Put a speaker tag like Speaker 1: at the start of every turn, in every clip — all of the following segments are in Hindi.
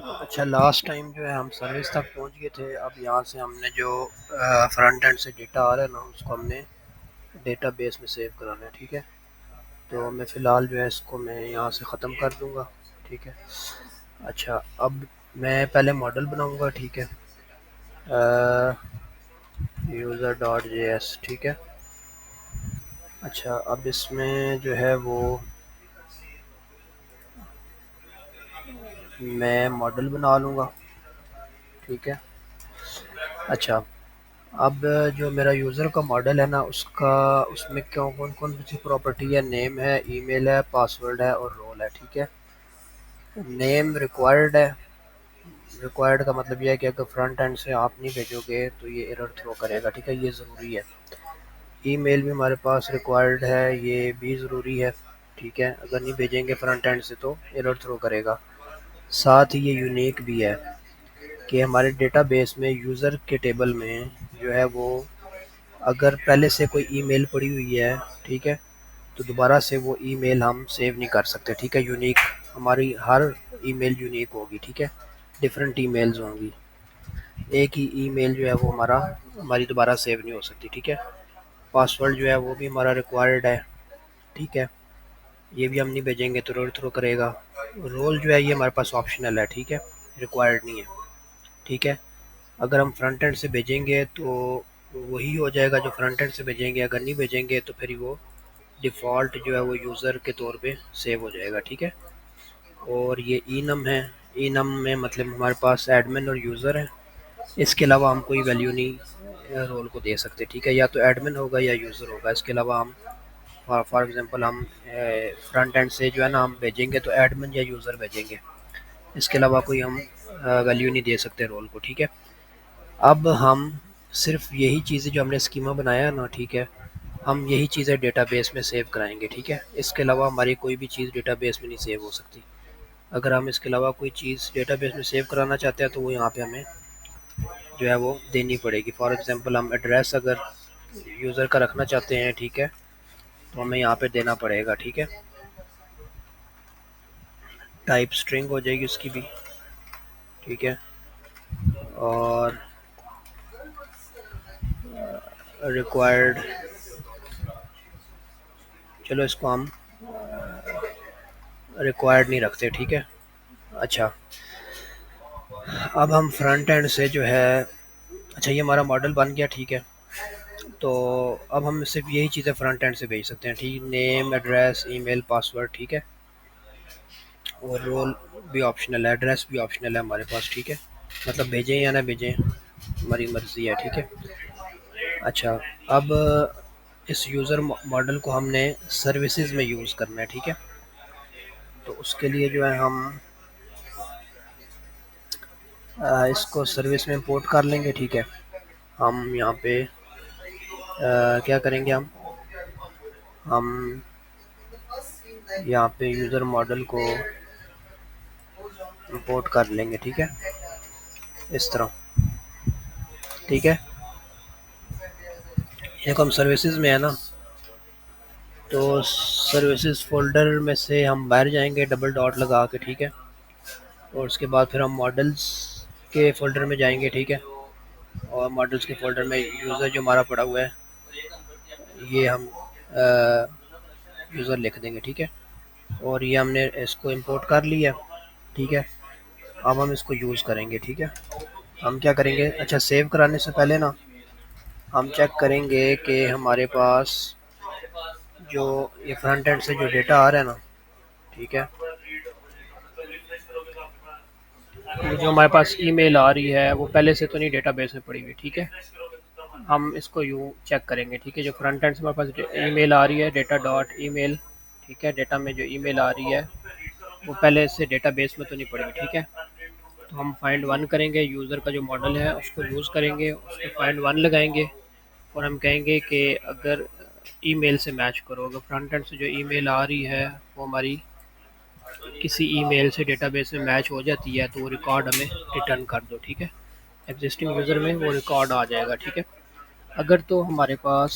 Speaker 1: अच्छा, लास्ट टाइम जो है हम सर्विस तक पहुंच गए थे। अब यहाँ से हमने जो फ्रंट एंड से डेटा आ रहा है ना, उसको हमने डेटाबेस में सेव कराना है। ठीक है, तो मैं फ़िलहाल जो है इसको मैं यहाँ से ख़त्म कर दूँगा। ठीक है। अच्छा, अब मैं पहले मॉडल बनाऊँगा। ठीक है, यूज़र डॉट जे एस। ठीक है। अच्छा, अब इसमें जो है वो मैं मॉडल बना लूँगा। ठीक है। अच्छा, अब जो मेरा यूज़र का मॉडल है ना, उसका उसमें क्यों कौन कौन सी प्रॉपर्टी है? नेम है, ईमेल है, पासवर्ड है और रोल है। ठीक है। नेम रिक्वायर्ड है। रिक्वायर्ड का मतलब ये है कि अगर फ्रंट एंड से आप नहीं भेजोगे तो ये एरर थ्रो करेगा। ठीक है, ये ज़रूरी है। ईमेल भी हमारे पास रिक्वायर्ड है, ये भी ज़रूरी है। ठीक है, अगर नहीं भेजेंगे फ्रंट एंड से तो एरर थ्रो करेगा। साथ ही ये यूनिक भी है कि हमारे डेटाबेस में यूज़र के टेबल में जो है वो, अगर पहले से कोई ईमेल पड़ी हुई है, ठीक है, तो दोबारा से वो ईमेल हम सेव नहीं कर सकते। ठीक है, यूनिक, हमारी हर ईमेल यूनिक होगी। ठीक है, डिफरेंट ईमेल्स होंगी। एक ही ईमेल जो है वो हमारी दोबारा सेव नहीं हो सकती। ठीक है। पासवर्ड जो है वो भी हमारा रिक्वायर्ड है। ठीक है, ये भी हम नहीं भेजेंगे तो एरर थ्रो करेगा। रोल जो है ये हमारे पास ऑप्शनल है। ठीक है, रिक्वायर्ड नहीं है। ठीक है, अगर हम फ्रंट एंड से भेजेंगे तो वही हो जाएगा जो फ्रंट एंड से भेजेंगे, अगर नहीं भेजेंगे तो फिर वो डिफ़ॉल्ट जो है वो यूज़र के तौर पे सेव हो जाएगा। ठीक है, और ये ई-नम है। ई-नम में मतलब हमारे पास एडमिन और यूज़र है। इसके अलावा हम कोई वैल्यू नहीं रोल को दे सकते। ठीक है, या तो एडमिन होगा या यूज़र होगा। इसके अलावा हम फॉर एग्ज़ाम्पल हम फ्रंट एंड से जो है ना हम भेजेंगे तो एडमिन या यूज़र भेजेंगे। इसके अलावा कोई हम वैल्यू नहीं दे सकते रोल को। ठीक है, अब हम सिर्फ यही चीज़ें जो हमने स्कीमा बनाया है ना, ठीक है, हम यही चीज़ें डेटाबेस में सेव कराएंगे। ठीक है, इसके अलावा हमारी कोई भी चीज़ डेटाबेस में नहीं सेव हो सकती। अगर हम इसके अलावा कोई चीज़ डेटाबेस में सेव कराना चाहते हैं तो वो यहाँ पे हमें जो है वो देनी पड़ेगी। फॉर एग्ज़ाम्पल हम एड्रेस अगर यूज़र का रखना चाहते हैं, ठीक है, तो हमें यहाँ पे देना पड़ेगा। ठीक है, टाइप स्ट्रिंग हो जाएगी उसकी भी। ठीक है, और रिक्वायर्ड, चलो इसको हम रिक्वायर्ड नहीं रखते। ठीक है। अच्छा, अब हम फ्रंट एंड से जो है, अच्छा ये हमारा मॉडल बन गया। ठीक है, तो अब हम सिर्फ यही चीज़ें फ्रंट एंड से भेज सकते हैं। ठीक, नेम, एड्रेस, ईमेल, पासवर्ड। ठीक है, और रोल भी ऑप्शनल है, एड्रेस भी ऑप्शनल है हमारे पास। ठीक है, मतलब भेजें या ना भेजें हमारी मर्ज़ी है। ठीक है। अच्छा, अब इस यूज़र मॉडल को हमने सर्विसेज में यूज़ करना है। ठीक है, तो उसके लिए जो है हम इसको सर्विस में इंपोर्ट कर लेंगे। ठीक है, हम यहाँ पे क्या करेंगे, हम यहाँ पे यूज़र मॉडल को इंपोर्ट कर लेंगे। ठीक है, इस तरह। ठीक है, देखो हम सर्विसेज में है ना, तो सर्विसेज फ़ोल्डर में से हम बाहर जाएंगे डबल डॉट लगा के। ठीक है, और उसके बाद फिर हम मॉडल्स के फ़ोल्डर में जाएंगे। ठीक है, और मॉडल्स के फ़ोल्डर में यूज़र जो हमारा पड़ा हुआ है ये हम यूज़र लिख देंगे। ठीक है, और ये हमने इसको इंपोर्ट कर लिया। ठीक है, अब हम इसको यूज़ करेंगे। ठीक है, हम क्या करेंगे, अच्छा सेव कराने से पहले ना हम चेक करेंगे कि हमारे पास जो ये फ्रंट एंड से जो डेटा आ रहा है ना, ठीक है, जो हमारे पास ईमेल आ रही है वो पहले से तो नहीं डेटाबेस में पड़ी हुई। ठीक है, हम इसको यूँ चेक करेंगे। ठीक है, जो फ्रंट एंड से हमारे पास ईमेल आ रही है, डेटा डॉट ईमेल, ठीक है, डेटा में जो ईमेल आ रही है वो पहले से डेटाबेस में तो नहीं पड़ी हुई। ठीक है, तो हम फाइंड वन करेंगे, यूज़र का जो मॉडल है उसको यूज़ करेंगे, उसको फाइंड वन लगाएंगे और हम कहेंगे कि अगर ईमेल से मैच करो, अगर फ्रंट एंड से जो ईमेल आ रही है वो हमारी किसी ईमेल से डेटाबेस में मैच हो जाती है तो वो रिकॉर्ड हमें रिटर्न कर दो। ठीक है, एग्जिस्टिंग यूज़र में वो रिकॉर्ड आ जाएगा। ठीक है, अगर तो हमारे पास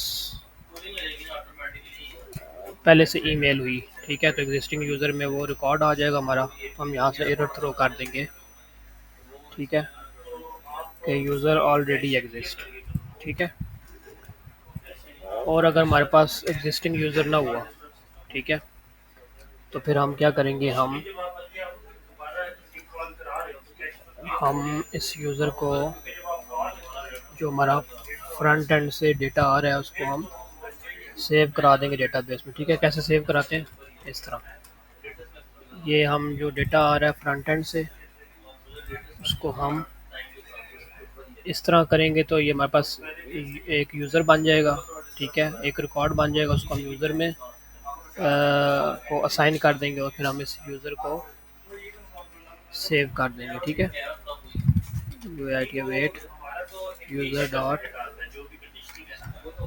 Speaker 1: पहले से ईमेल हुई, ठीक है, तो एग्जिस्टिंग यूज़र में वो रिकॉर्ड आ जाएगा हमारा, तो हम यहाँ से एरर थ्रो कर देंगे ठीक है, कि यूज़र ऑलरेडी एग्जिस्ट। ठीक है, और अगर हमारे पास एग्जिस्टिंग यूज़र ना हुआ, ठीक है, तो फिर हम क्या करेंगे, हम इस यूज़र को, जो हमारा फ्रंट एंड से डेटा आ रहा है, उसको हम सेव करा देंगे डेटाबेस में। ठीक है, कैसे सेव कराते हैं, इस तरह, ये हम जो डेटा आ रहा है फ्रंट एंड से, उसको हम इस तरह करेंगे तो ये हमारे पास एक यूज़र बन जाएगा। ठीक है, एक रिकॉर्ड बन जाएगा, उसको हम यूज़र में को असाइन कर देंगे और फिर हम इस यूज़र को सेव कर देंगे। ठीक है, wait user dot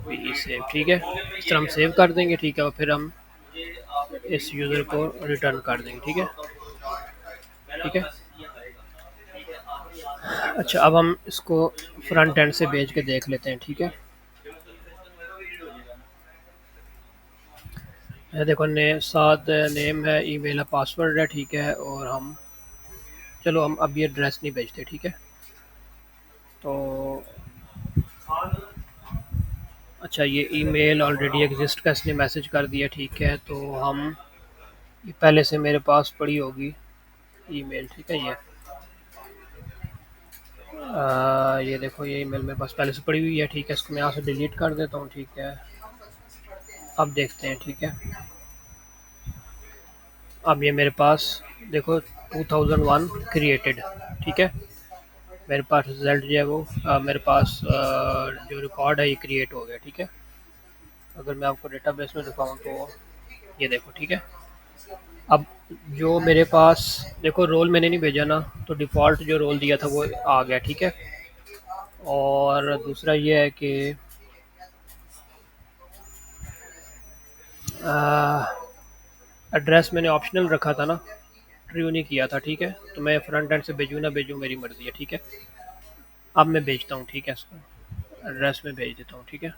Speaker 1: P save. ठीक है, इस तरह हम सेव कर देंगे। ठीक है, और फिर हम इस यूज़र को रिटर्न कर देंगे। ठीक है, ठीक है। अच्छा, अब हम इसको फ्रंट एंड से भेज के देख लेते हैं। ठीक है, ये देखो, साथ नेम है, ईमेल है, पासवर्ड है। ठीक है, और हम, चलो हम अब ये एड्रेस नहीं भेजते। ठीक है, तो अच्छा, ये ईमेल ऑलरेडी एग्जिस्ट का इसने मैसेज कर दिया। ठीक है, तो हम, ये पहले से मेरे पास पड़ी होगी ईमेल। ठीक है, ये देखो, ये ईमेल मेरे पास पहले से पड़ी हुई है। ठीक है, इसको मैं यहाँ से डिलीट कर देता हूँ। ठीक है, अब देखते हैं। ठीक है, अब ये मेरे पास देखो 2001 क्रिएटेड। ठीक है, मेरे पास रिजल्ट जो है वो मेरे पास जो रिकॉर्ड है ये क्रिएट हो गया। ठीक है, अगर मैं आपको डेटाबेस में दिखाऊं तो ये देखो। ठीक है, अब जो मेरे पास, देखो रोल मैंने नहीं भेजा ना, तो डिफ़ॉल्ट जो रोल दिया था वो आ गया। ठीक है, और दूसरा ये है कि एड्रेस मैंने ऑप्शनल रखा था ना, ट्रू नहीं किया था। ठीक है, तो मैं फ्रंट एंड से भेजूँ ना भेजूँ मेरी मर्ज़ी है। ठीक है, अब मैं भेजता हूँ। ठीक है, इसको एड्रेस में भेज देता हूँ। ठीक है,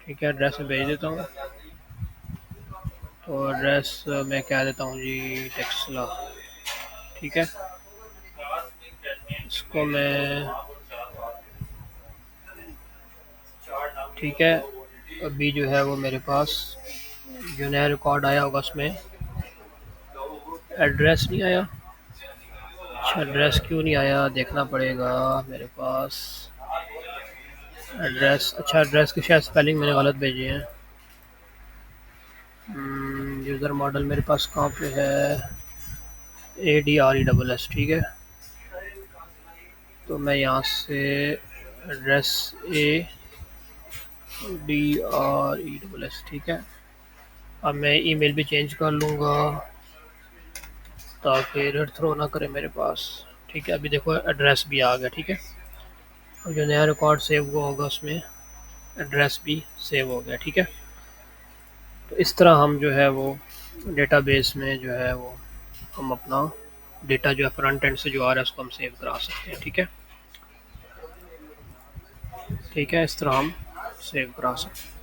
Speaker 1: ठीक है, एड्रेस में भेज देता हूँ। तो एड्रेस मैं कह देता हूँ जी टेक्सला। ठीक है, इसको मैं, ठीक है, अभी जो है वो मेरे पास जो नया रिकॉर्ड आया होगा उसमें एड्रेस नहीं आया। अच्छा, एड्रेस क्यों नहीं आया, देखना पड़ेगा मेरे पास एड्रेस। अच्छा, एड्रेस की शायद स्पेलिंग मैंने गलत भेजी है। यूज़र मॉडल मेरे पास कहाँ पे है, ADRESS। ठीक है, तो मैं यहाँ से एड्रेस ADRESS। ठीक है, अब मैं ईमेल भी चेंज कर लूँगा ताकि एरर थ्रो ना करे मेरे पास। ठीक है, अभी देखो एड्रेस भी आ गया। ठीक है, और जो नया रिकॉर्ड सेव हुआ होगा उसमें एड्रेस भी सेव हो गया। ठीक है, तो इस तरह हम जो है वो डेटाबेस में जो है वो हम अपना डेटा जो है फ्रंट एंड से जो आ रहा है उसको हम सेव करा सकते हैं। ठीक है, ठीक है, इस तरह हम सेव करा सकते हैं।